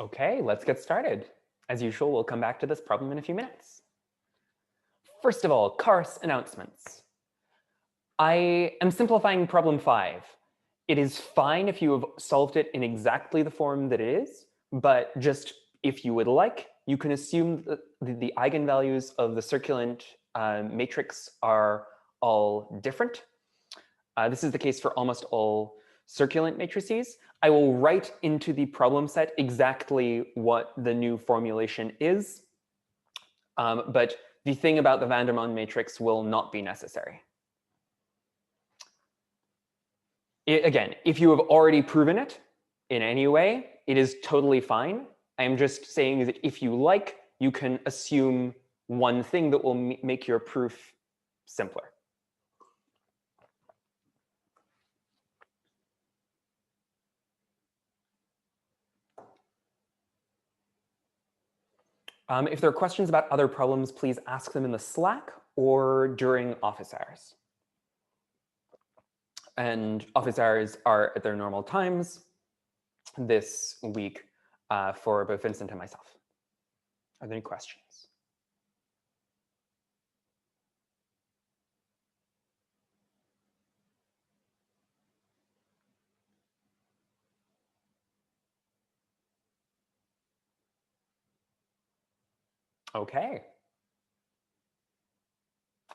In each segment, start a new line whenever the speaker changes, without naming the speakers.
Okay, let's get started. As usual, we'll come back to this problem in a few minutes. First of all, course announcements. I am simplifying problem 5. It is fine if you have solved it in exactly the form that it is, but just if you would like, you can assume that the eigenvalues of the circulant matrix are all different. This is the case for almost all circulant matrices. I will write into the problem set exactly what the new formulation is, but the thing about the Vandermonde matrix will not be necessary. Again, if you have already proven it in any way, it is totally fine. I am just saying that if you like, you can assume one thing that will make your proof simpler. If there are questions about other problems, please ask them in the Slack or during office hours. And office hours are at their normal times this week for both Vincent and myself. Are there any questions? Okay.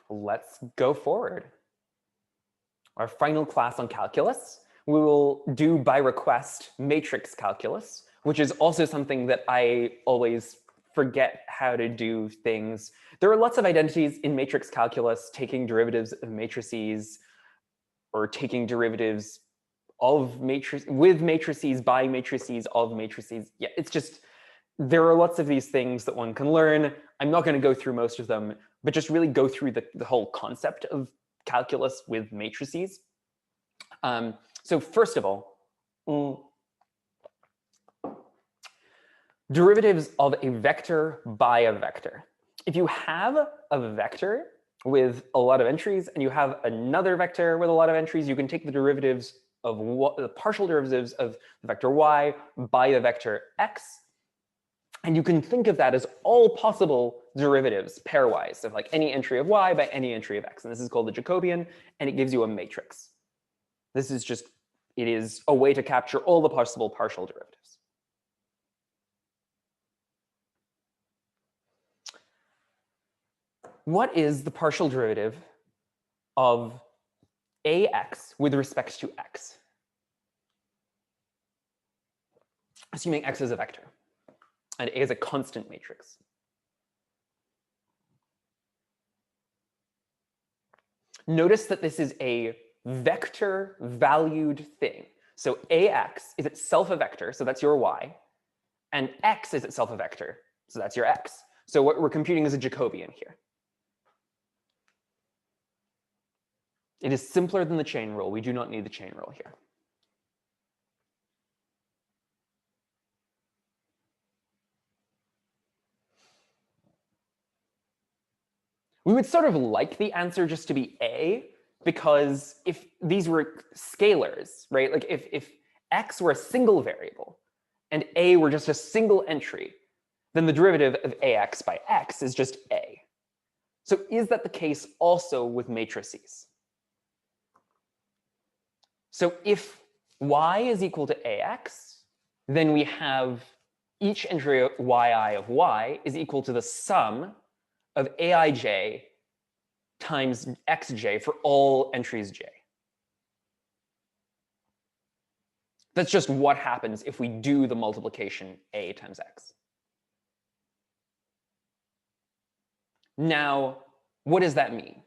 Let's go forward. Our final class on calculus, we will do by request matrix calculus, which is also something that I always forget how to do things. There are lots of identities in matrix calculus, taking derivatives of matrices or taking derivatives of with matrices, by matrices, of matrices. Yeah, it's just, there are lots of these things that one can learn. I'm not going to go through most of them, but just really go through the whole concept of calculus with matrices. So first of all, derivatives of a vector by a vector. If you have a vector with a lot of entries and you have another vector with a lot of entries, you can take the derivatives of the partial derivatives of the vector y by the vector x. And you can think of that as all possible derivatives pairwise of like any entry of y by any entry of x. And this is called the Jacobian, and it gives you a matrix. This is just, it is a way to capture all the possible partial derivatives. What is the partial derivative of ax with respect to x? Assuming x is a vector and A is a constant matrix. Notice that this is a vector valued thing. So AX is itself a vector, so that's your Y, and X is itself a vector, so that's your X. So what we're computing is a Jacobian here. It is simpler than the chain rule. We do not need the chain rule here. We would sort of like the answer just to be A, because if these were scalars, right? Like if x were a single variable and A were just a single entry, then the derivative of ax by x is just A. So is that the case also with matrices? So if y is equal to ax, then we have each entry of yi of y is equal to the sum of aij times xj for all entries j. That's just what happens if we do the multiplication a times x. Now, what does that mean?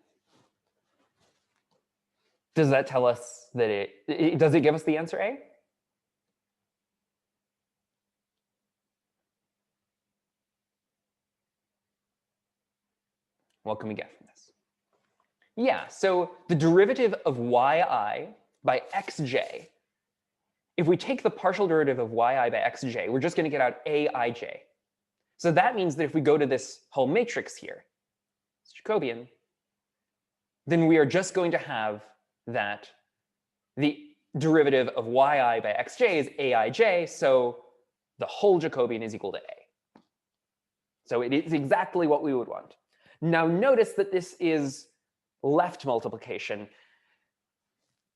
Does that tell us that does it give us the answer A? What can we get from this? Yeah, so the derivative of yi by xj, if we take the partial derivative of yi by xj, we're just going to get out aij. So that means that if we go to this whole matrix here, it's Jacobian, then we are just going to have that the derivative of yi by xj is aij, so the whole Jacobian is equal to A. So it is exactly what we would want. Now notice that this is left multiplication.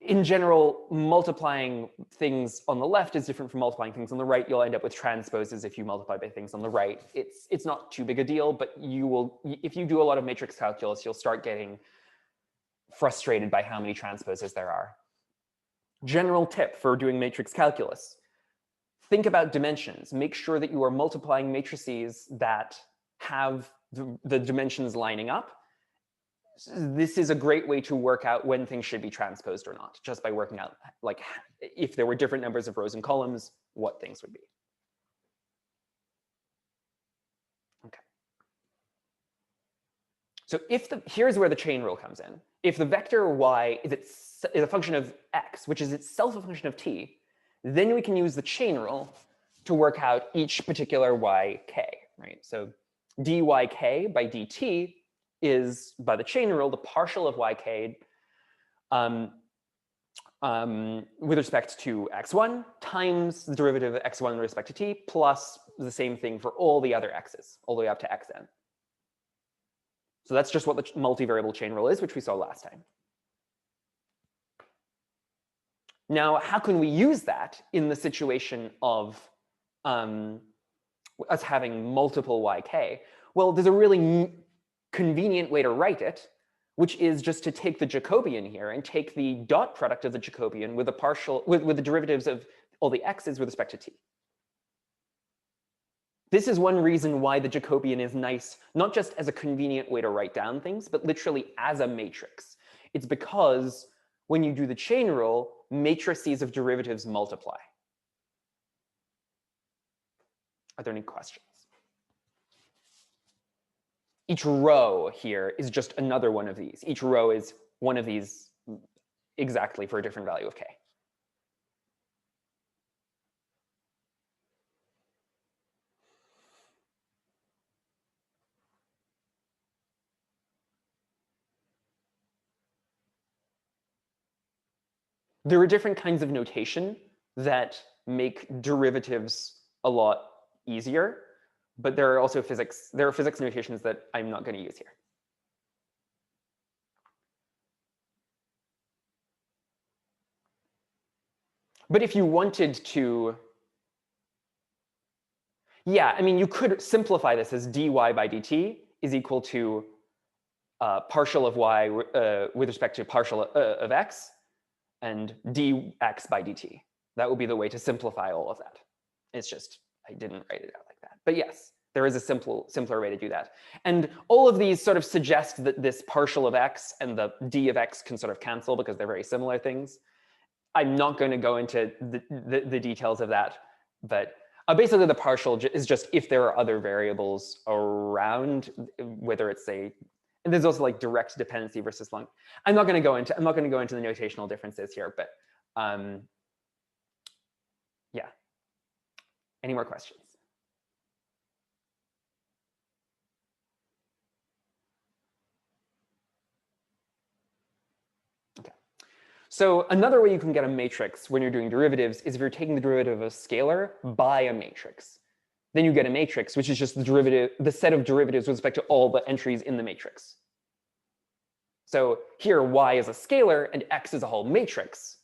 In general, multiplying things on the left is different from multiplying things on the right. You'll end up with transposes if you multiply by things on the right. It's not too big a deal, but you will, if you do a lot of matrix calculus, you'll start getting frustrated by how many transposes there are. General tip for doing matrix calculus: think about dimensions. Make sure that you are multiplying matrices that have the dimensions lining up. This is a great way to work out when things should be transposed or not, just by working out, like, if there were different numbers of rows and columns, what things would be. Okay. So here's where the chain rule comes in. If the vector y is a function of x, which is itself a function of t, then we can use the chain rule to work out each particular yk, right? So dyk by dt is, by the chain rule, the partial of yk with respect to x1 times the derivative of x1 with respect to t plus the same thing for all the other x's, all the way up to xn. So that's just what the multivariable chain rule is, which we saw last time. Now, how can we use that in the situation of us having multiple yk? Well, there's a really convenient way to write it, which is just to take the Jacobian here and take the dot product of the Jacobian with the partial with the derivatives of all the x's with respect to t. This is one reason why the Jacobian is nice, not just as a convenient way to write down things, but literally as a matrix. It's because when you do the chain rule, matrices of derivatives multiply. Are there any questions? Each row here is just another one of these. Each row is one of these exactly for a different value of k. There are different kinds of notation that make derivatives a lot easier, but there are also physics notations that I'm not going to use here. But if you wanted to, yeah, I mean, you could simplify this as dy by dt is equal to partial of y with respect to partial of x, and dx by dt. That would be the way to simplify all of that. It's just, I didn't write it out like that. But yes, there is a simpler way to do that. And all of these sort of suggest that this partial of x and the d of x can sort of cancel because they're very similar things. I'm not going to go into the details of that, but basically the partial is just if there are other variables around, whether it's a, and there's also like direct dependency versus long. I'm not going to go into the notational differences here, but yeah. Any more questions? Okay. So another way you can get a matrix when you're doing derivatives is if you're taking the derivative of a scalar by a matrix. Then you get a matrix, which is just the set of derivatives with respect to all the entries in the matrix. So here, y is a scalar and x is a whole matrix.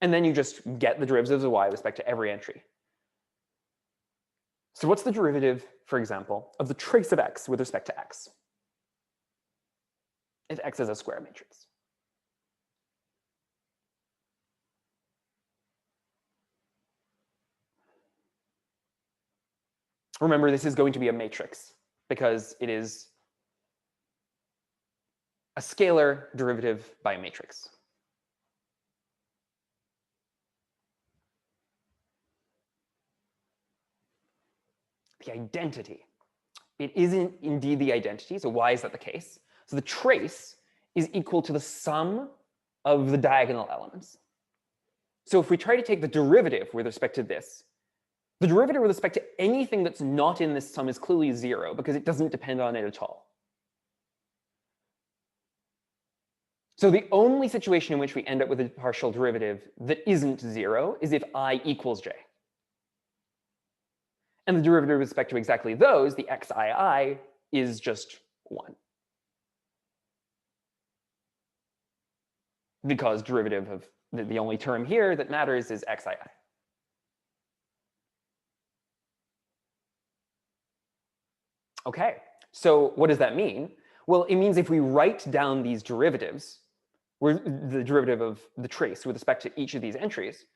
And then you just get the derivatives of y with respect to every entry. So what's the derivative, for example, of the trace of x with respect to x? If x is a square matrix. Remember, this is going to be a matrix because it is a scalar derivative by a matrix. The identity. It isn't indeed the identity, so why is that the case? So the trace is equal to the sum of the diagonal elements. So if we try to take the derivative with respect to this, the derivative with respect to anything that's not in this sum is clearly 0 because it doesn't depend on it at all. So the only situation in which we end up with a partial derivative that isn't 0 is if I equals j. And the derivative with respect to exactly those, the xii, is just 1. Because derivative of the only term here that matters is xii. Okay, so what does that mean? Well, it means if we write down these derivatives, the derivative of the trace with respect to each of these entries,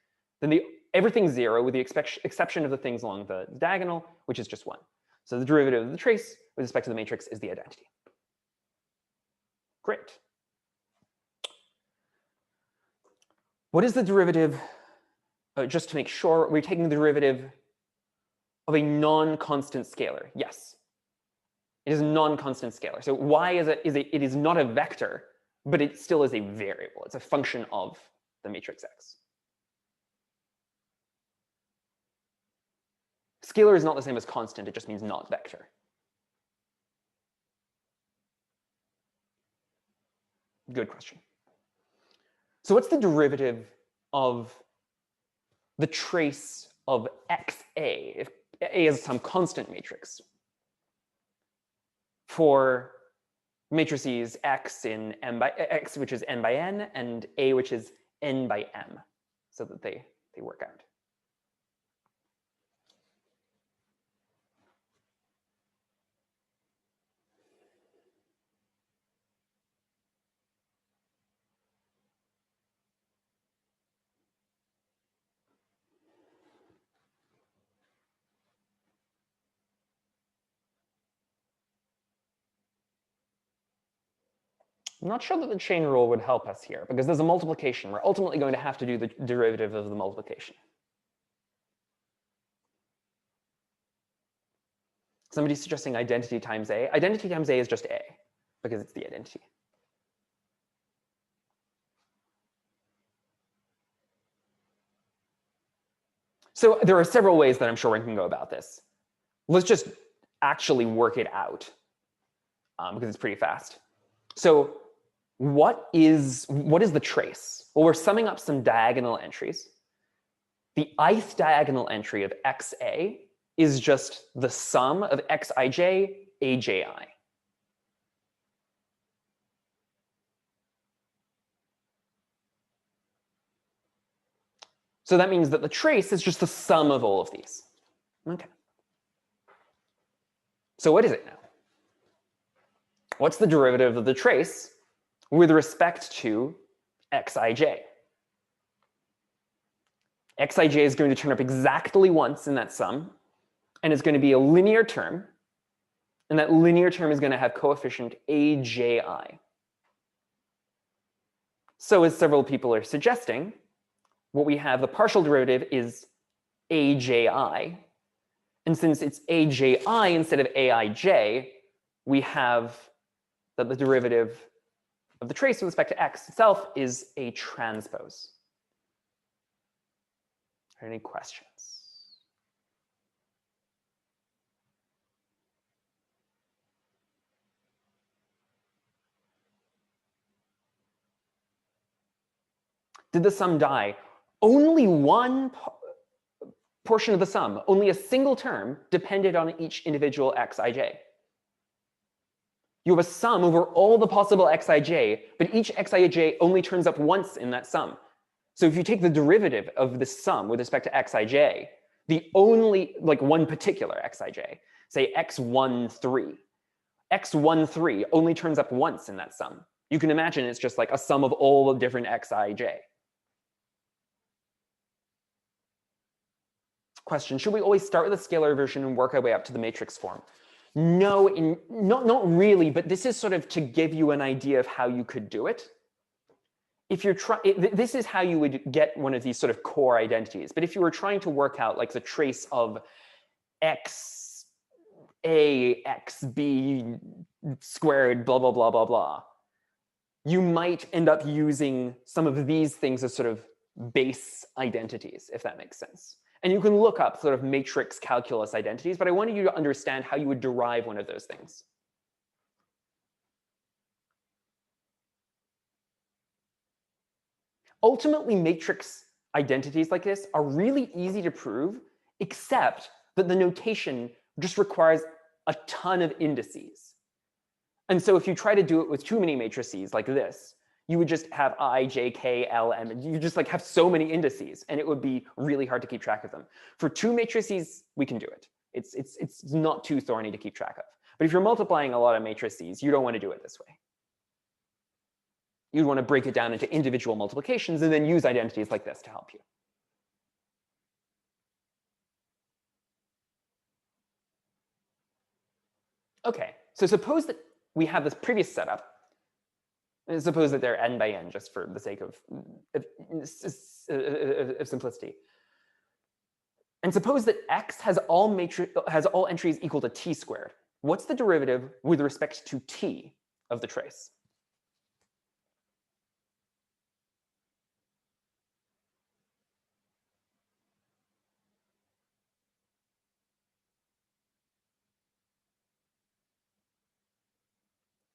then everything's 0 with the exception of the things along the diagonal, which is just 1. So the derivative of the trace with respect to the matrix is the identity. Great. What is the derivative? Just to make sure, we're taking the derivative of a non-constant scalar. Yes. It is a non-constant scalar. So why is it? It is not a vector, but it still is a variable. It's a function of the matrix X. Scalar is not the same as constant. It just means not vector. Good question. So what's the derivative of the trace of XA, if A is some constant matrix, for matrices X in M by X, which is n by n, and A, which is n by m, so that they work out? I'm not sure that the chain rule would help us here, because there's a multiplication. We're ultimately going to have to do the derivative of the multiplication. Somebody's suggesting identity times A. Identity times A is just A, because it's the identity. So there are several ways that I'm sure one can go about this. Let's just actually work it out, because it's pretty fast. So what is the trace? Well, we're summing up some diagonal entries. The ith diagonal entry of XA is just the sum of Xij, Aji. So that means that the trace is just the sum of all of these. Okay. So what is it now? What's the derivative of the trace with respect to Xij? Xij is going to turn up exactly once in that sum, and it's going to be a linear term, and that linear term is going to have coefficient Aji. So as several people are suggesting, what we have, the partial derivative is Aji, and since it's Aji instead of Aij, we have that the derivative of the trace with respect to X itself is a transpose. Are there any questions? Did the sum die? Only one portion of the sum, only a single term, depended on each individual Xij. You have a sum over all the possible Xij, but each Xij only turns up once in that sum. So if you take the derivative of the sum with respect to Xij, the only, like one particular Xij, say x13, x13 only turns up once in that sum. You can imagine it's just like a sum of all the different Xij. Question, should we always start with the scalar version and work our way up to the matrix form? No, not really, but this is sort of to give you an idea of how you could do it. If you're this is how you would get one of these sort of core identities. But if you were trying to work out like the trace of x a x b squared blah blah blah blah blah, you might end up using some of these things as sort of base identities, if that makes sense. And you can look up sort of matrix calculus identities, but I wanted you to understand how you would derive one of those things. Ultimately, matrix identities like this are really easy to prove, except that the notation just requires a ton of indices. And so if you try to do it with too many matrices like this, you would just have I, J, K, L, M, and you just like have so many indices, and it would be really hard to keep track of them. For two matrices, we can do it. It's not too thorny to keep track of. But if you're multiplying a lot of matrices, you don't want to do it this way. You'd want to break it down into individual multiplications and then use identities like this to help you. OK, so suppose that we have this previous setup. And suppose that they're n by n, just for the sake of simplicity. And suppose that x has all entries equal to t squared. What's the derivative with respect to t of the trace?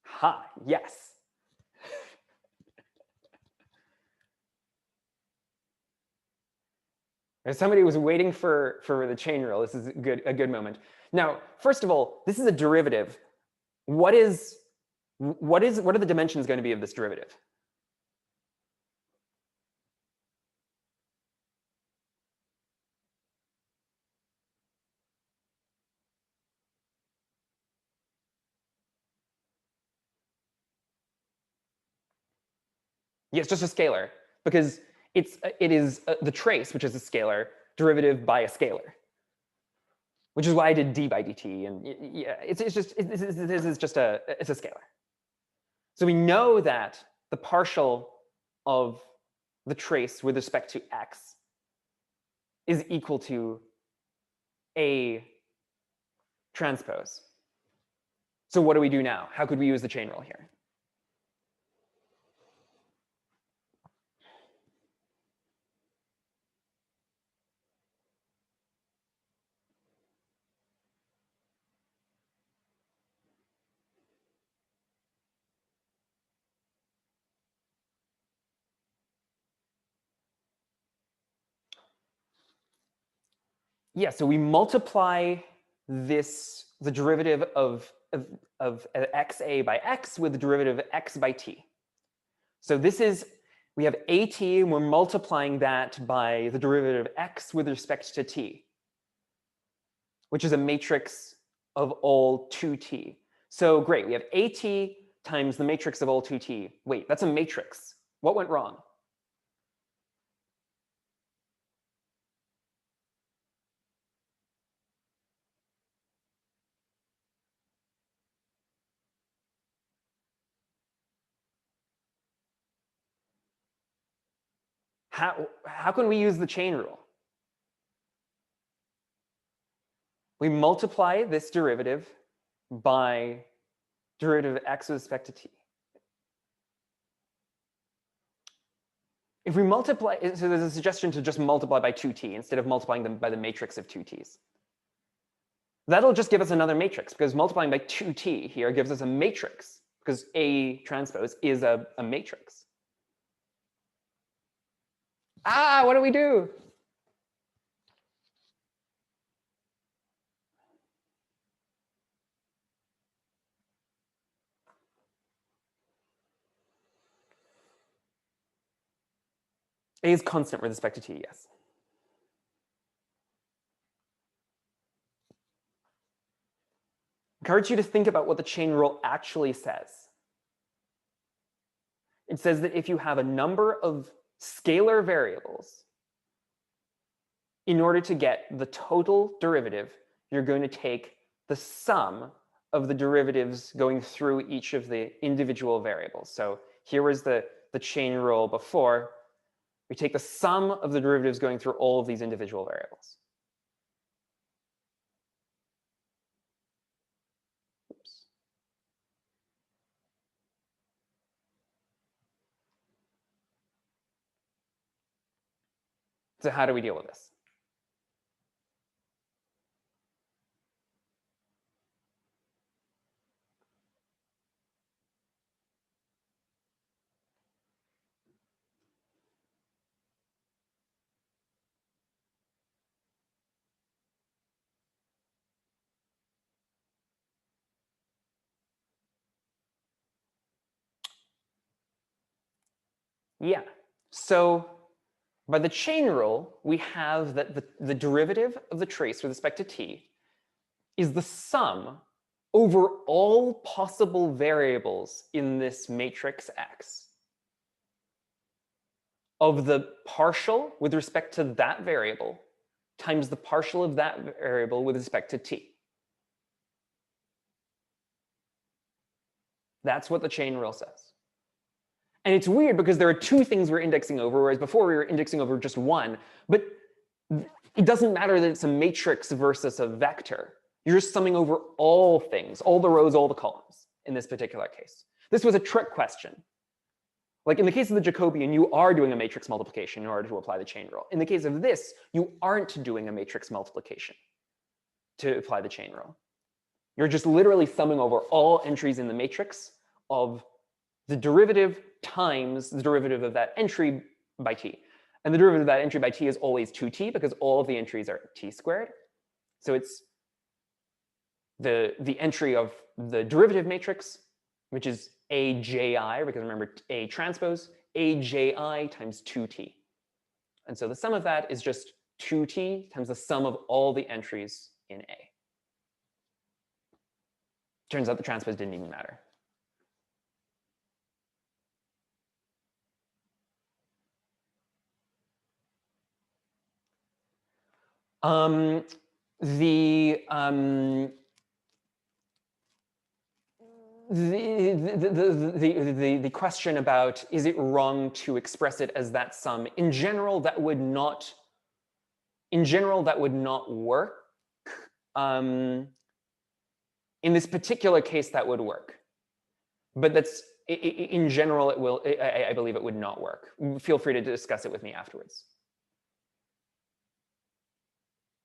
Ha, yes. Somebody was waiting for the chain rule. This is a good moment. Now, first of all, this is a derivative. What are the dimensions going to be of this derivative? Yeah, it's just a scalar, because it is the trace, which is a scalar, derivative by a scalar, which is why I did d by dt. And yeah, this is just it's a scalar. So we know that the partial of the trace with respect to x is equal to a transpose. So what do we do now? How could we use the chain rule here? Yeah, so we multiply the derivative of xa by x with the derivative of x by t. So we have at, and we're multiplying that by the derivative of x with respect to t, which is a matrix of all 2t. So great, we have at times the matrix of all 2t. Wait, that's a matrix. What went wrong? How can we use the chain rule? We multiply this derivative by derivative of x with respect to t. If we multiply, so there's a suggestion to just multiply by 2t instead of multiplying them by the matrix of 2t's. That'll just give us another matrix, because multiplying by 2t here gives us a matrix, because A transpose is a matrix. Ah, what do we do? A is constant with respect to t, yes. Encourage you to think about what the chain rule actually says. It says that if you have a number of scalar variables, in order to get the total derivative, you're going to take the sum of the derivatives going through each of the individual variables. So here was the chain rule before. We take the sum of the derivatives going through all of these individual variables. Oops. So how do we deal with this? Yeah. So by the chain rule, we have that the derivative of the trace with respect to t is the sum over all possible variables in this matrix X of the partial with respect to that variable times the partial of that variable with respect to t. That's what the chain rule says. And it's weird because there are two things we're indexing over, whereas before we were indexing over just one. But it doesn't matter that it's a matrix versus a vector. You're just summing over all things, all the rows, all the columns in this particular case. This was a trick question. Like in the case of the Jacobian, you are doing a matrix multiplication in order to apply the chain rule. In the case of this, you aren't doing a matrix multiplication to apply the chain rule. You're just literally summing over all entries in the matrix of the derivative times the derivative of that entry by t. And the derivative of that entry by t is always 2t because all of the entries are t squared. So it's the entry of the derivative matrix, which is AJI, because remember A transpose, AJI times 2t. And so the sum of that is just 2t times the sum of all the entries in A. Turns out the transpose didn't even matter. The question about is it wrong to express it as that sum, in general that would not work. In this particular case that would work, but that's in general it will. I believe it would not work. Feel free to discuss it with me afterwards.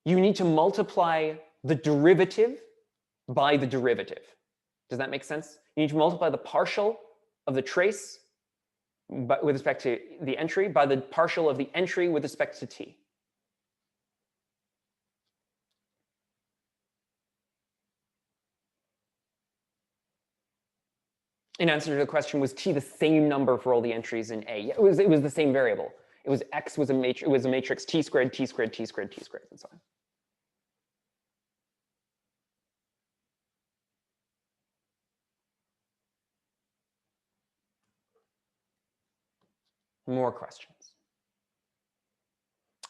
You need to multiply the derivative by the derivative. Does that make sense? You need to multiply the partial of the trace but with respect to the entry by the partial of the entry with respect to t. In answer to the question, was t the same number for all the entries in A? Yeah, it was the same variable. It was X was a matrix t squared, t squared, t squared, t squared, and so on. More questions.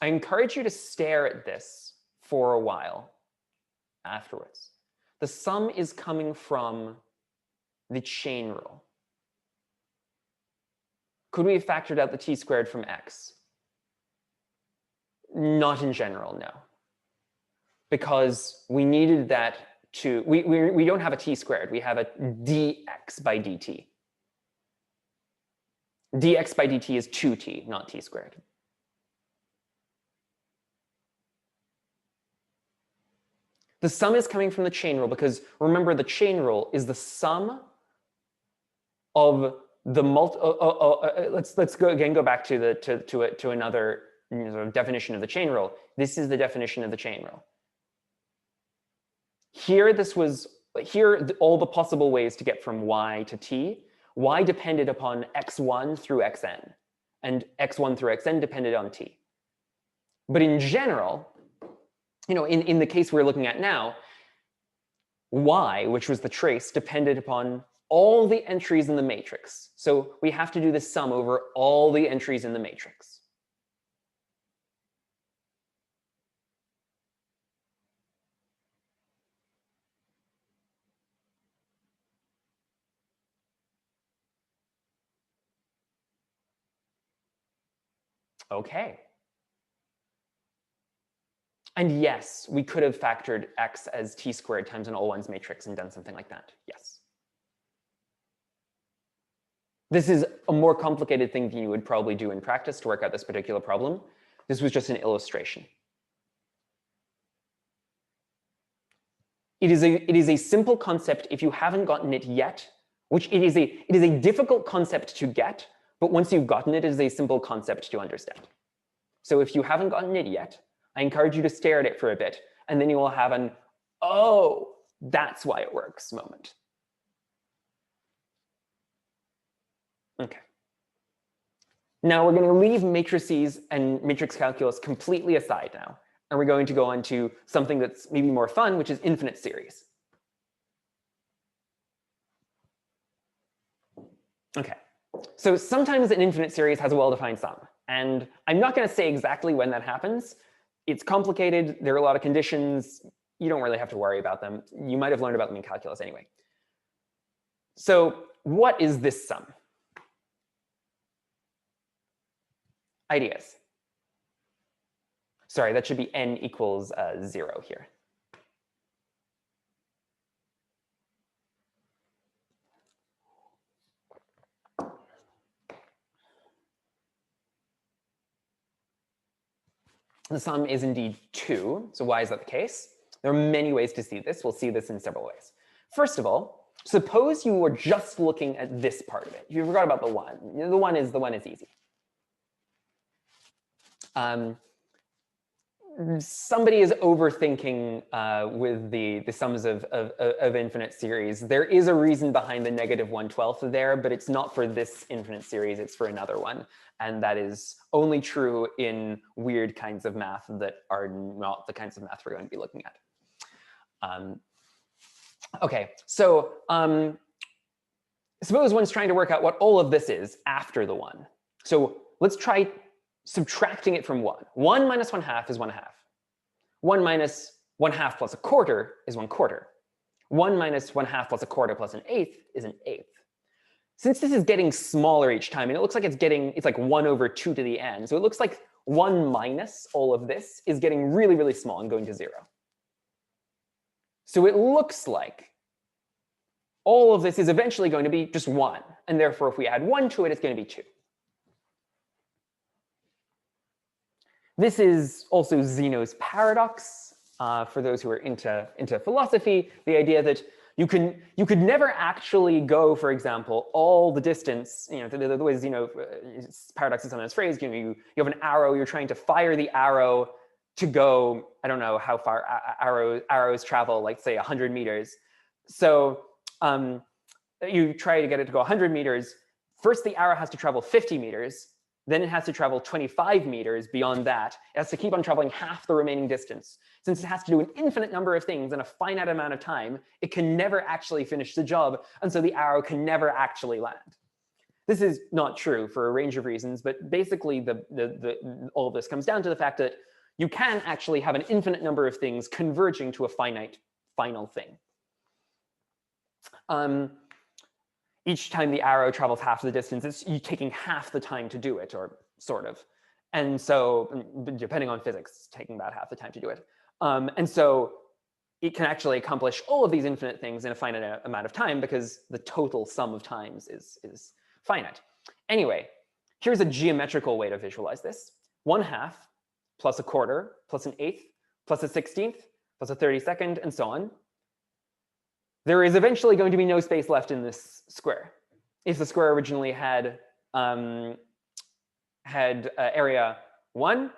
I encourage you to stare at this for a while afterwards. The sum is coming from the chain rule. Could we have factored out the t squared from X? Not in general, no. Because we needed that to, we don't have a t squared, we have a dx by dt. Dx by dt is 2t, not t squared. The sum is coming from the chain rule because remember the chain rule is the sum of the let's go back to another sort of definition of the chain rule. This is the definition of the chain rule. Here all the possible ways to get from y to t. Y depended upon x1 through xn, and x1 through xn depended on t. But in general, in the case we're looking at now, y, which was the trace, depended upon all the entries in the matrix. So we have to do the sum over all the entries in the matrix. Okay. And yes, we could have factored x as t squared times an all ones matrix and done something like that. Yes. This is a more complicated thing than you would probably do in practice to work out this particular problem. This was just an illustration. It is a simple concept if you haven't gotten it yet, which it is a difficult concept to get, but once you've gotten it, it is a simple concept to understand. So if you haven't gotten it yet, I encourage you to stare at it for a bit, and then you will have an, oh, that's why it works moment. Okay. Now we're going to leave matrices and matrix calculus completely aside now, and we're going to go on to something that's maybe more fun, which is infinite series. Okay, so sometimes an infinite series has a well-defined sum, and I'm not going to say exactly when that happens. It's complicated. There are a lot of conditions. You don't really have to worry about them. You might have learned about them in calculus anyway. So what is this sum? Ideas? Sorry, that should be n equals 0 here. The sum is indeed 2. So why is that the case? There are many ways to see this. We'll see this in several ways. First of all, suppose you were just looking at this part of it. You forgot about the 1. The one is easy. Somebody is overthinking with the sums of infinite series. There is a reason behind the -1/12 there, but it's not for this infinite series. It's for another one. And that is only true in weird kinds of math that are not the kinds of math we're going to be looking at. OK, so suppose one's trying to work out what all of this is after the 1. So let's try subtracting it from 1. 1 minus 1/2 is 1/2. 1 minus 1/2 plus a quarter is 1/4. 1 minus 1/2 plus a quarter plus an eighth is an eighth. Since this is getting smaller each time, and it looks like it's like 1/2 to the n. So it looks like 1 minus all of this is getting really, really small and going to 0. So it looks like all of this is eventually going to be just 1. And therefore, if we add 1 to it, it's going to be 2. This is also Zeno's paradox. For those who are into philosophy, the idea that you could never actually go, for example, all the distance. The way Zeno's paradox is sometimes phrased. You have an arrow. You're trying to fire the arrow to go. I don't know how far arrows travel, like say 100 meters. So you try to get it to go 100 meters. First, the arrow has to travel 50 meters. Then it has to travel 25 meters beyond that. It has to keep on traveling half the remaining distance. Since it has to do an infinite number of things in a finite amount of time, it can never actually finish the job, and so the arrow can never actually land. This is not true for a range of reasons, but basically all of this comes down to the fact that you can actually have an infinite number of things converging to a finite final thing. Each time the arrow travels half the distance, it's taking half the time to do it, or sort of. And so, depending on physics, it's taking about half the time to do it. And so it can actually accomplish all of these infinite things in a finite amount of time because the total sum of times is finite. Anyway, here's a geometrical way to visualize this. 1/2 plus a quarter plus an eighth plus a 16th plus a 32nd, and so on. There is eventually going to be no space left in this square. If the square originally had area 1,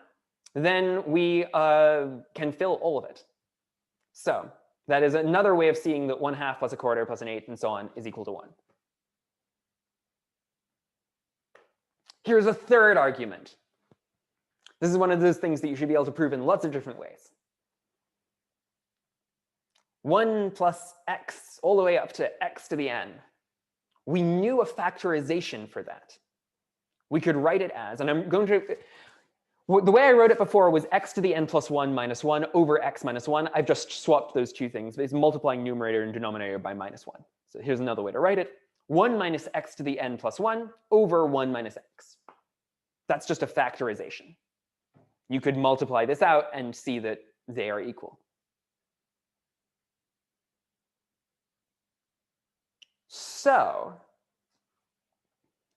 then we can fill all of it. So that is another way of seeing that 1/2 plus a quarter plus an eighth and so on is equal to 1. Here's a third argument. This is one of those things that you should be able to prove in lots of different ways. 1 plus x all the way up to x to the n. We knew a factorization for that. We could write it as, and I'm going to, the way I wrote it before was x to the n plus 1 minus 1 over x minus 1. I've just swapped those two things. It's multiplying numerator and denominator by minus 1. So here's another way to write it. 1 minus x to the n plus 1 over 1 minus x. That's just a factorization. You could multiply this out and see that they are equal. So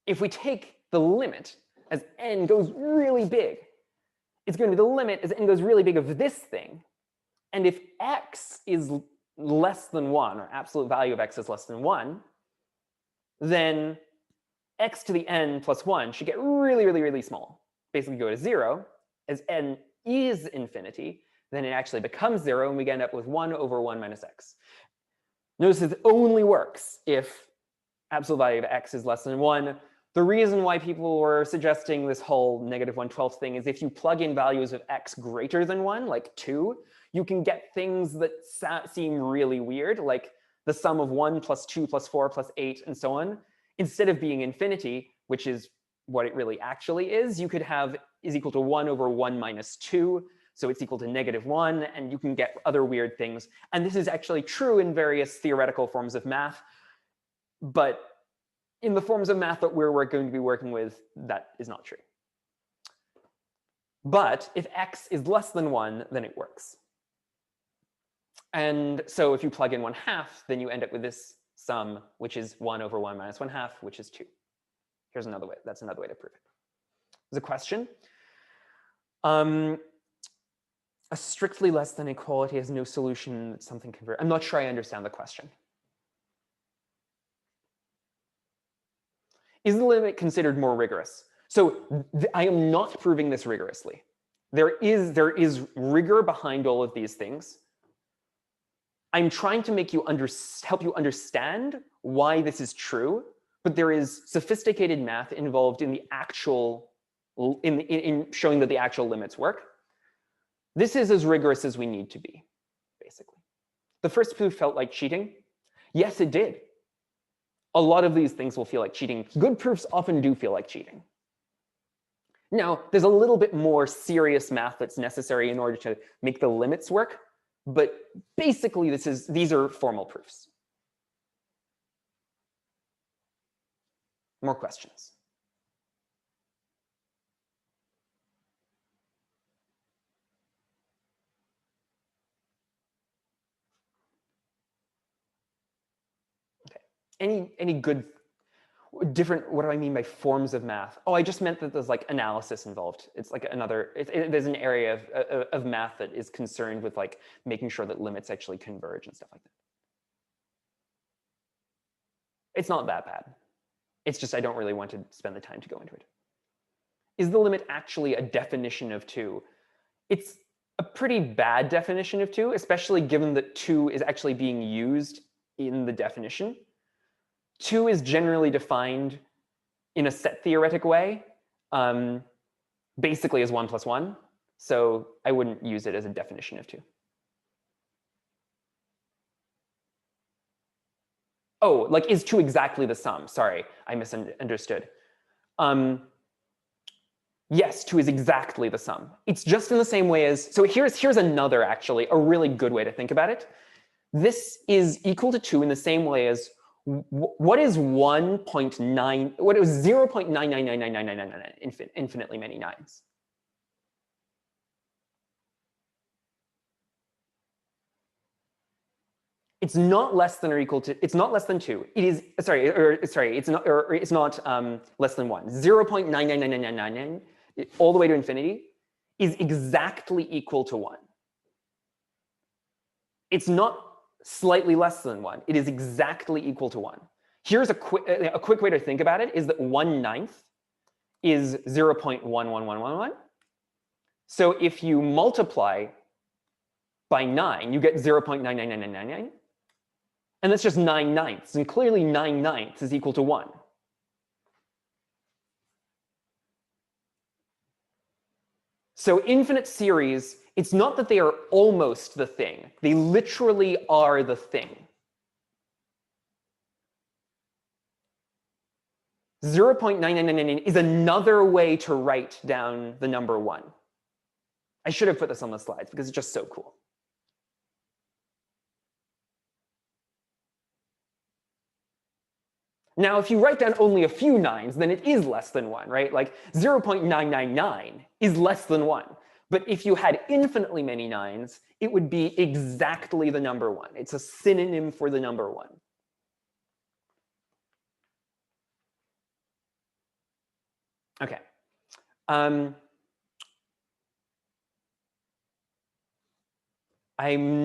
if we take the limit as n goes really big, it's going to be the limit as n goes really big of this thing. And if x is less than 1, or absolute value of x is less than 1, then x to the n plus 1 should get really, really, really small. Basically go to 0. As n is infinity, then it actually becomes 0, and we end up with 1 over 1 minus x. Notice it only works if absolute value of x is less than 1. The reason why people were suggesting this whole -1/12 thing is if you plug in values of x greater than 1, like 2, you can get things that seem really weird, like the sum of 1 plus 2 plus 4 plus 8 and so on. Instead of being infinity, which is what it really actually is, you could have is equal to 1 over 1 minus 2. So it's equal to -1, and you can get other weird things. And this is actually true in various theoretical forms of math. But in the forms of math that we're going to be working with, that is not true. But if x is less than 1, then it works. And so if you plug in 1/2, then you end up with this sum, which is 1 over 1 minus 1/2, which is 2. Here's another way. That's another way to prove it. There's a question. A strictly less than equality has no solution. Something convert. I'm not sure I understand the question. Is the limit considered more rigorous? So I am not proving this rigorously. There is rigor behind all of these things. I'm trying to make you help you understand why this is true, but there is sophisticated math involved in the actual in showing that the actual limits work. This is as rigorous as we need to be, basically. The first proof felt like cheating. Yes, it did. A lot of these things will feel like cheating. Good proofs often do feel like cheating. Now, there's a little bit more serious math that's necessary in order to make the limits work, but basically these are formal proofs. More questions? Any good different, what do I mean by forms of math? Oh, I just meant that there's like analysis involved. It's like another, there's an area of math that is concerned with like making sure that limits actually converge and stuff like that. It's not that bad. It's just I don't really want to spend the time to go into it. Is the limit actually a definition of 2? It's a pretty bad definition of 2, especially given that 2 is actually being used in the definition. 2 is generally defined in a set theoretic way, basically as 1 plus 1. So I wouldn't use it as a definition of 2. Oh, like is 2 exactly the sum? Sorry, I misunderstood. Yes, 2 is exactly the sum. It's just in the same way as, so here's another, actually, a really good way to think about it. This is equal to 2 in the same way as what is 1.9, what is 0.9999999 infinitely many 9s? It's not less than or equal to, it's not less than 2. It is, it's not less than 1. 0.9999999 all the way to infinity is exactly equal to 1. It's not slightly less than 1. It is exactly equal to 1. Here's a quick way to think about it is that 1/9 is 0.11111. So if you multiply by 9, you get 0.99999. And that's just 9/9. And clearly 9/9 is equal to 1. So infinite series, it's not that they are almost the thing. They literally are the thing. 0.9999 is another way to write down the number 1. I should have put this on the slides because it's just so cool. Now, if you write down only a few 9s, then it is less than 1, right? Like 0.999 is less than 1. But if you had infinitely many 9s, it would be exactly the number 1. It's a synonym for the number 1. Okay. I'm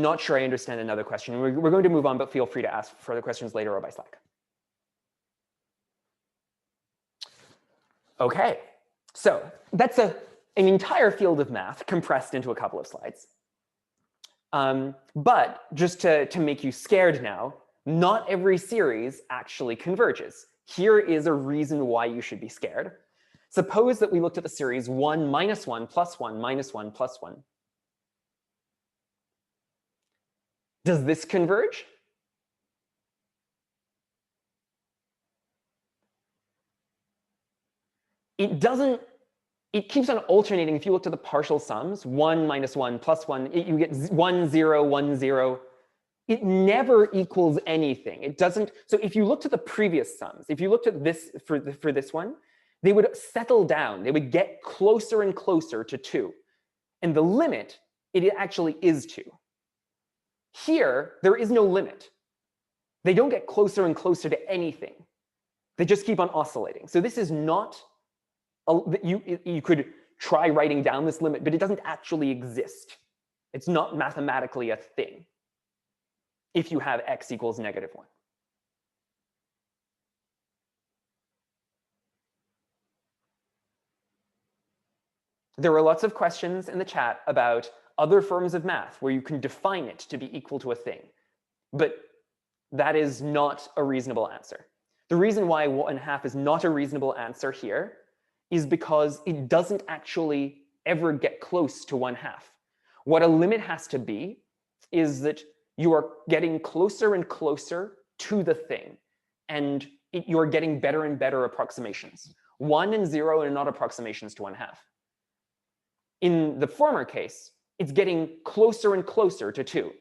not sure I understand another question. We're going to move on, but feel free to ask further questions later or by Slack. Okay, so that's an entire field of math compressed into a couple of slides. But just to make you scared now, not every series actually converges. Here is a reason why you should be scared. Suppose that we looked at the series 1 minus 1 plus 1 minus 1 plus 1. Does this converge? It doesn't. It keeps on alternating. If you look at the partial sums, 1 minus 1 plus 1, you get 1, 0, 1, 0. It never equals anything. It doesn't. So if you looked at the previous sums, if you looked at this for this one, they would settle down. They would get closer and closer to 2. And the limit, it actually is 2. Here, there is no limit. They don't get closer and closer to anything. They just keep on oscillating. So this is not, you could try writing down this limit, but it doesn't actually exist. It's not mathematically a thing if you have x equals -1. There were lots of questions in the chat about other forms of math where you can define it to be equal to a thing. But that is not a reasonable answer. The reason why 1/2 is not a reasonable answer here is because it doesn't actually ever get close to 1/2. What a limit has to be is that you are getting closer and closer to the thing, and you're getting better and better approximations. 1 and 0 are not approximations to 1/2. In the former case, it's getting closer and closer to 2.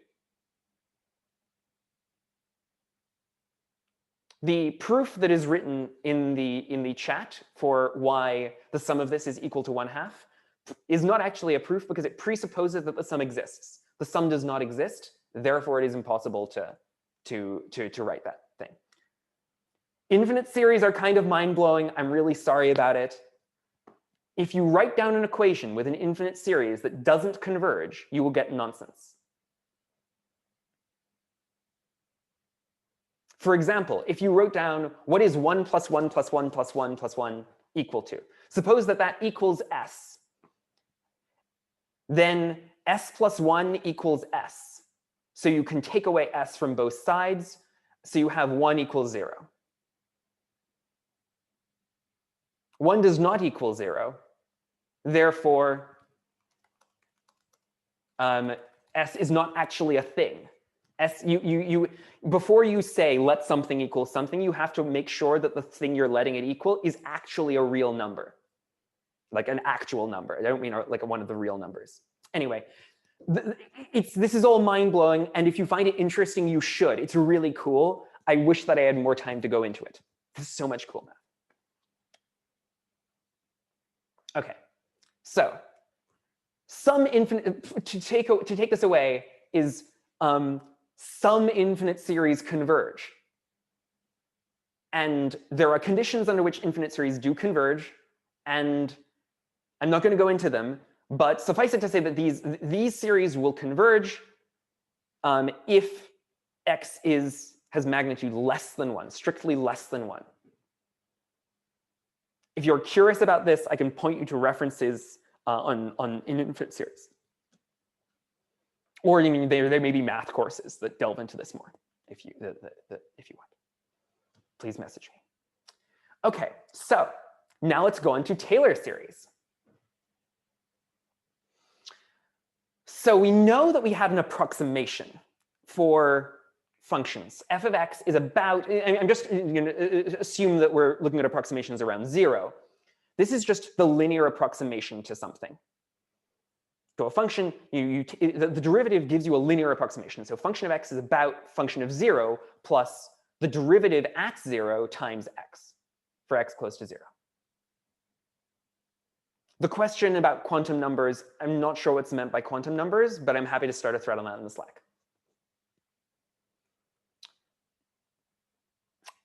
The proof that is written in the chat for why the sum of this is equal to 1/2 is not actually a proof because it presupposes that the sum exists. The sum does not exist, therefore it is impossible to write that thing. Infinite series are kind of mind-blowing. I'm really sorry about it. If you write down an equation with an infinite series that doesn't converge, you will get nonsense. For example, if you wrote down what is 1 plus 1 plus 1 plus 1 plus 1 equal to, suppose that that equals s. Then s plus 1 equals s. So you can take away s from both sides. So you have 1 equals 0. 1 does not equal 0. Therefore, s is not actually a thing. Before you say let something equal something, you have to make sure that the thing you're letting it equal is actually a real number, like an actual number. I don't mean like one of the real numbers. Anyway, this is all mind-blowing, and if you find it interesting, you should. It's really cool. I wish that I had more time to go into it. There's so much cool math. Okay, so some infinite, to take this away is some infinite series converge. And there are conditions under which infinite series do converge, and I'm not going to go into them, but suffice it to say that these series will converge if x has magnitude less than 1, strictly less than 1. If you're curious about this, I can point you to references on an infinite series. Or there may be math courses that delve into this more, if you want. Please message me. OK, so now let's go into Taylor series. So we know that we have an approximation for functions. F of x is about, I'm just going to assume that we're looking at approximations around 0. This is just the linear approximation to something. So a function, the derivative gives you a linear approximation. So function of x is about function of 0 plus the derivative at 0 times x for x close to 0. The question about quantum numbers, I'm not sure what's meant by quantum numbers, but I'm happy to start a thread on that in the Slack.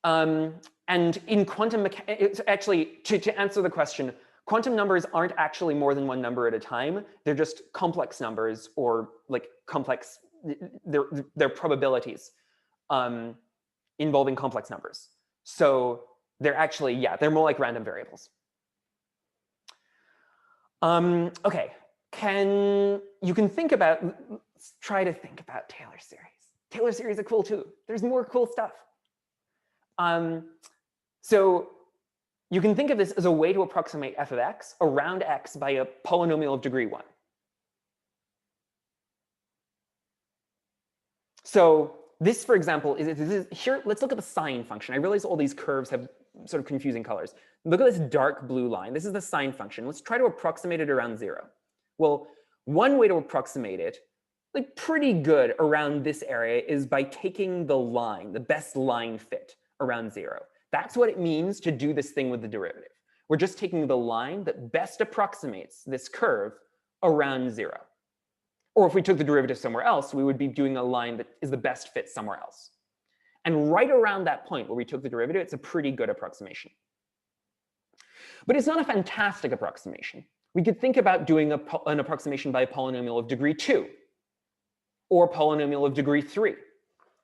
And in quantum mechanics, actually, to answer the question, quantum numbers aren't actually more than one number at a time. They're just complex numbers, or like complex, they're probabilities involving complex numbers. So they're actually, yeah, they're more like random variables. OK, you can think about, let's try to think about Taylor series. Taylor series are cool too. There's more cool stuff. So you can think of this as a way to approximate f of x around x by a polynomial of degree 1. So this, for example, is here. Let's look at the sine function. I realize all these curves have sort of confusing colors. Look at this dark blue line. This is the sine function. Let's try to approximate it around 0. Well, one way to approximate it, like pretty good around this area, is by taking the line, the best line fit around 0. That's what it means to do this thing with the derivative. We're just taking the line that best approximates this curve around 0. Or if we took the derivative somewhere else, we would be doing a line that is the best fit somewhere else. And right around that point where we took the derivative, it's a pretty good approximation. But it's not a fantastic approximation. We could think about doing an approximation by a polynomial of degree 2 or a polynomial of degree 3.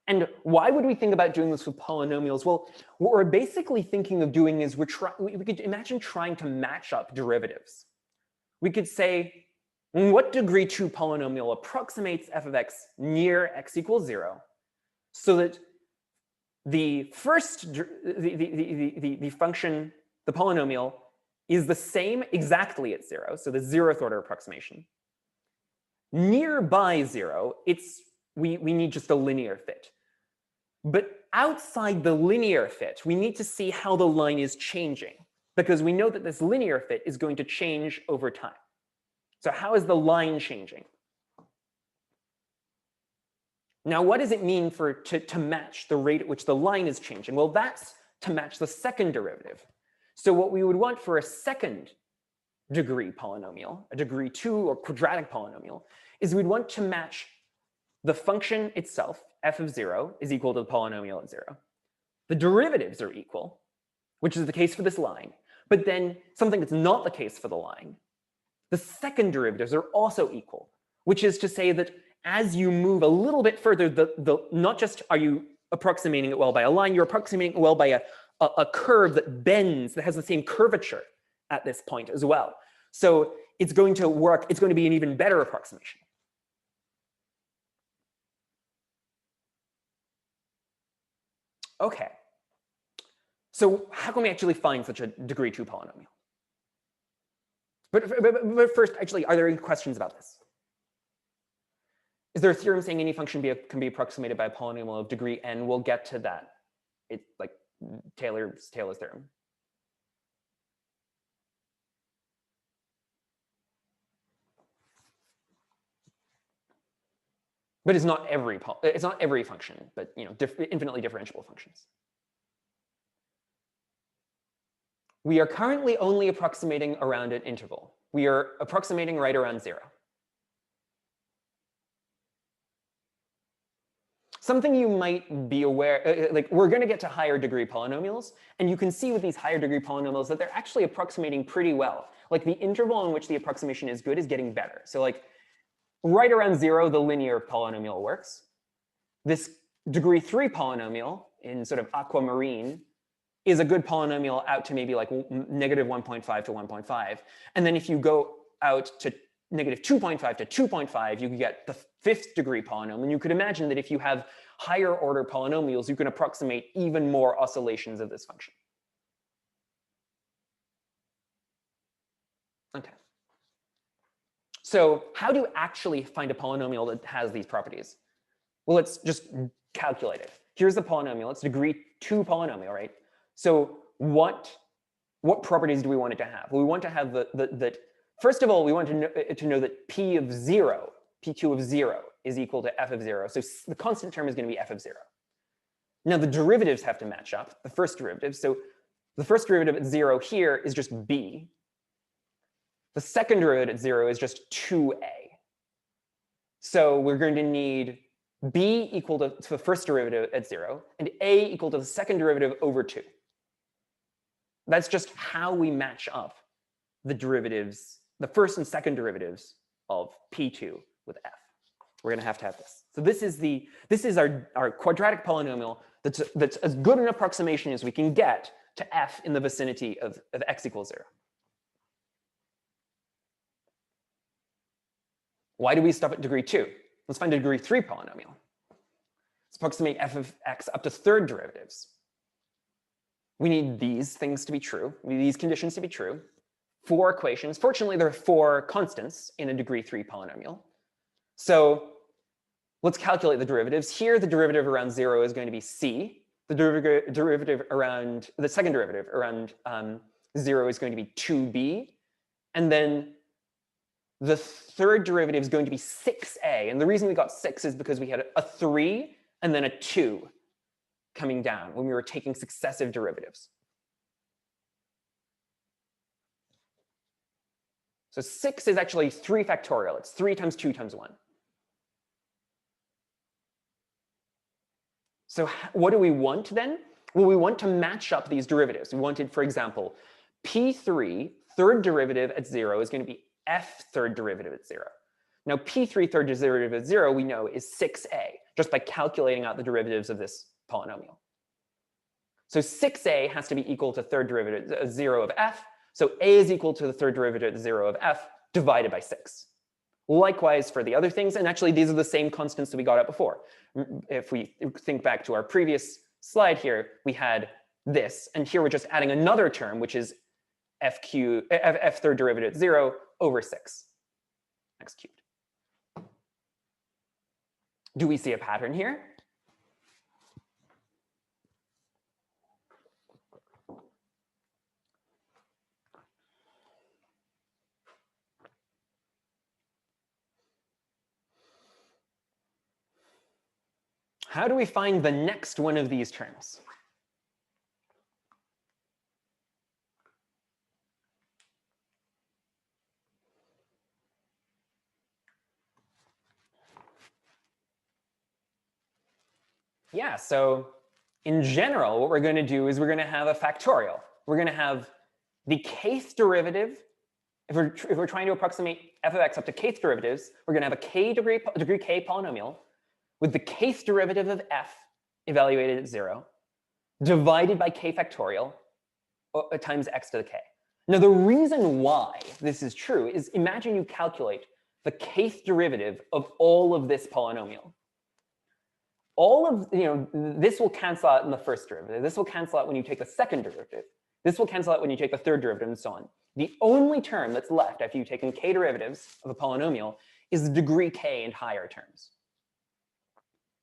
And why would we think about doing this with polynomials? Well, what we're basically thinking of doing is we could imagine trying to match up derivatives. We could say, what degree 2 polynomial approximates f of x near x equals 0 so that the first, the function, the polynomial, is the same exactly at 0, so the 0th order approximation. Nearby 0, we need just a linear fit. But outside the linear fit, we need to see how the line is changing, because we know that this linear fit is going to change over time. So how is the line changing? Now, what does it mean to match the rate at which the line is changing? Well, that's to match the second derivative. So what we would want for a second degree polynomial, a degree 2 or quadratic polynomial, is we'd want to match the function itself, f of 0, is equal to the polynomial at 0. The derivatives are equal, which is the case for this line. But then something that's not the case for the line, the second derivatives are also equal, which is to say that as you move a little bit further, not just are you approximating it well by a line, you're approximating it well by a curve that bends, that has the same curvature at this point as well. So it's going to work, it's going to be an even better approximation. Okay. So how can we actually find such a degree 2 polynomial? But first, actually, are there any questions about this? Is there a theorem saying any function can be approximated by a polynomial of degree n? We'll get to that. It's like Taylor's theorem. But it's not every function, but infinitely differentiable functions. We are currently only approximating around an interval. We are approximating right around 0. Something you might be aware, like we're going to get to higher degree polynomials, and you can see with these higher degree polynomials that they're actually approximating pretty well. Like the interval in which the approximation is good is getting better. So like right around 0, the linear polynomial works. This degree 3 polynomial in sort of aquamarine is a good polynomial out to maybe like negative 1.5 to 1.5. And then if you go out to negative 2.5 to 2.5, you can get the 5th degree polynomial. And you could imagine that if you have higher order polynomials, you can approximate even more oscillations of this function. Okay. So how do you actually find a polynomial that has these properties? Well, let's just calculate it. Here's the polynomial. It's degree 2 polynomial, right? So what properties do we want it to have? Well, we want to have that. First of all, we want to know that p of 0, p2 of 0, is equal to f of 0. So the constant term is going to be f of 0. Now the derivatives have to match up, the first derivative. So the first derivative at 0 here is just b. The second derivative at 0 is just 2a. So we're going to need b equal to the first derivative at 0 and a equal to the second derivative over 2. That's just how we match up the derivatives, the first and second derivatives of p2 with f. We're going to have this. So this is our quadratic polynomial that's as good an approximation as we can get to f in the vicinity of x equals 0. Why do we stop at degree 2? Let's find a degree 3 polynomial. Let's approximate f of x up to third derivatives. we need these things to be true, these conditions to be true. 4 equations. Fortunately, there are 4 constants in a degree 3 polynomial. So let's calculate the derivatives. Here, the derivative around 0 is going to be c. The derivative around, the second derivative around 0 is going to be 2b. And then the third derivative is going to be 6a. And the reason we got 6 is because we had a 3 and then a 2 coming down when we were taking successive derivatives. So 6 is actually 3 factorial. It's 3 times 2 times 1. So what do we want then? Well, we want to match up these derivatives. We wanted, for example, P3 third derivative at 0 is going to be F third derivative at 0. Now, P3 third derivative at 0 we know is 6a, just by calculating out the derivatives of this polynomial. So 6a has to be equal to third derivative 0 of f. So a is equal to the third derivative 0 of f divided by 6. Likewise for the other things, and actually these are the same constants that we got at before. If we think back to our previous slide here, we had this, and here we're just adding another term, which is f third derivative 0 over 6 x cubed. Do we see a pattern here? How do we find the next one of these terms? Yeah, so in general, what we're going to do is we're going to have a factorial. We're going to have the kth derivative. If we're trying to approximate f of x up to kth derivatives, we're going to have a degree k polynomial with the kth derivative of f evaluated at 0 divided by k factorial times x to the k. Now, the reason why this is true is imagine you calculate the kth derivative of all of this polynomial. All of, this will cancel out in the first derivative. This will cancel out when you take the second derivative. This will cancel out when you take the third derivative, and so on. The only term that's left after you've taken k derivatives of a polynomial is the degree k and higher terms.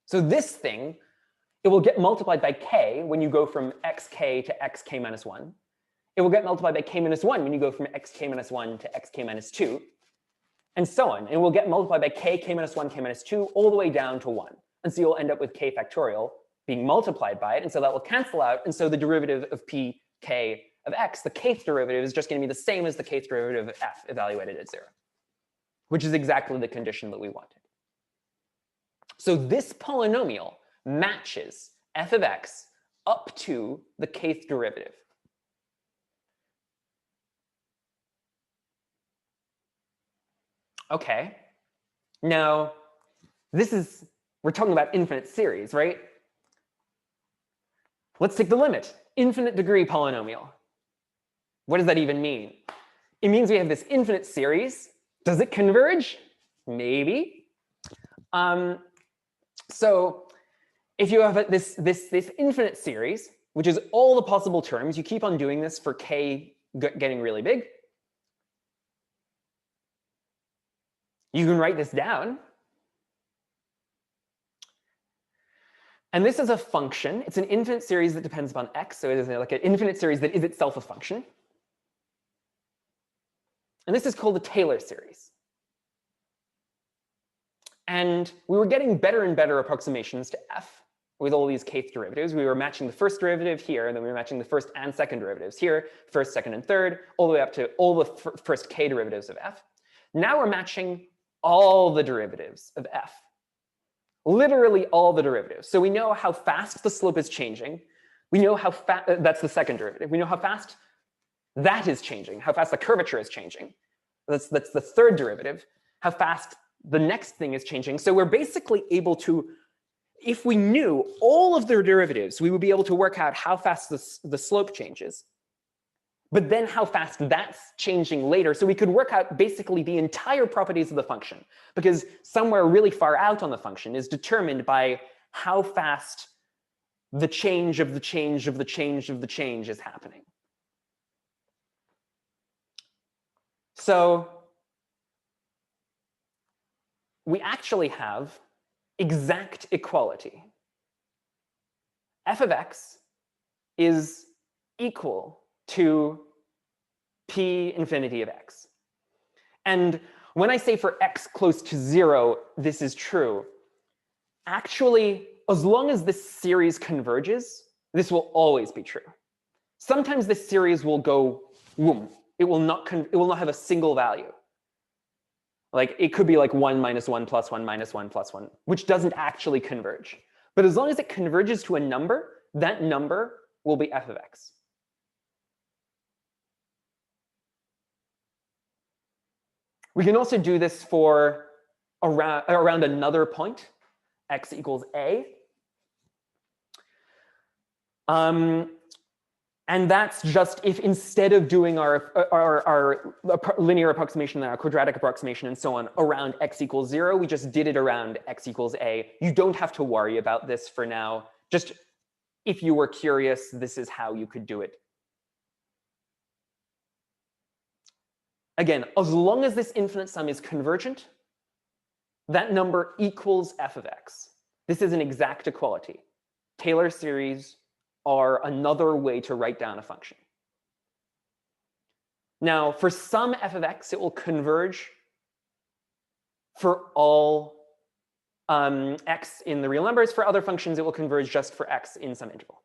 So this thing, it will get multiplied by k when you go from xk to xk minus 1. It will get multiplied by k minus 1 when you go from xk minus 1 to xk minus 2, and so on. And it will get multiplied by k minus 1, k minus 2, all the way down to 1. And so you'll end up with k factorial being multiplied by it, and so that will cancel out. And so the derivative of pk of x, the kth derivative, is just going to be the same as the kth derivative of f evaluated at 0, which is exactly the condition that we wanted. So this polynomial matches f of x up to the kth derivative. Okay. Now, we're talking about infinite series, right? Let's take the limit. Infinite degree polynomial. What does that even mean? It means we have this infinite series. Does it converge? Maybe. So if you have this infinite series, which is all the possible terms, you keep on doing this for k getting really big. You can write this down. And this is a function. It's an infinite series that depends upon x. So it is like an infinite series that is itself a function. And this is called the Taylor series. And we were getting better and better approximations to f with all these kth derivatives. We were matching the first derivative here, and then we were matching the first and second derivatives here, first, second, and third, all the way up to all the first k derivatives of f. Now we're matching all the derivatives of f. Literally all the derivatives. So we know how fast the slope is changing. We know how fast, that's the second derivative. We know how fast that is changing, how fast the curvature is changing. That's the third derivative, how fast the next thing is changing. So we're basically able to, if we knew all of their derivatives, we would be able to work out how fast the slope changes, but then how fast that's changing later. So we could work out basically the entire properties of the function, because somewhere really far out on the function is determined by how fast the change of the change of the change of the change is happening. So we actually have exact equality. F of x is equal to p infinity of x. And when I say for x close to 0, this is true, actually, as long as this series converges, this will always be true. Sometimes this series will go whoom. It will not have a single value. Like it could be like 1 minus 1 plus 1 minus 1 plus 1, which doesn't actually converge. But as long as it converges to a number, that number will be f of x. We can also do this for around another point, x equals a. And that's just if instead of doing our linear approximation and our quadratic approximation and so on around x equals 0, we just did it around x equals a. You don't have to worry about this for now. Just if you were curious, this is how you could do it. Again, as long as this infinite sum is convergent, that number equals f of x. This is an exact equality. Taylor series are another way to write down a function. Now, for some f of x, it will converge for all x in the real numbers. For other functions, it will converge just for x in some interval.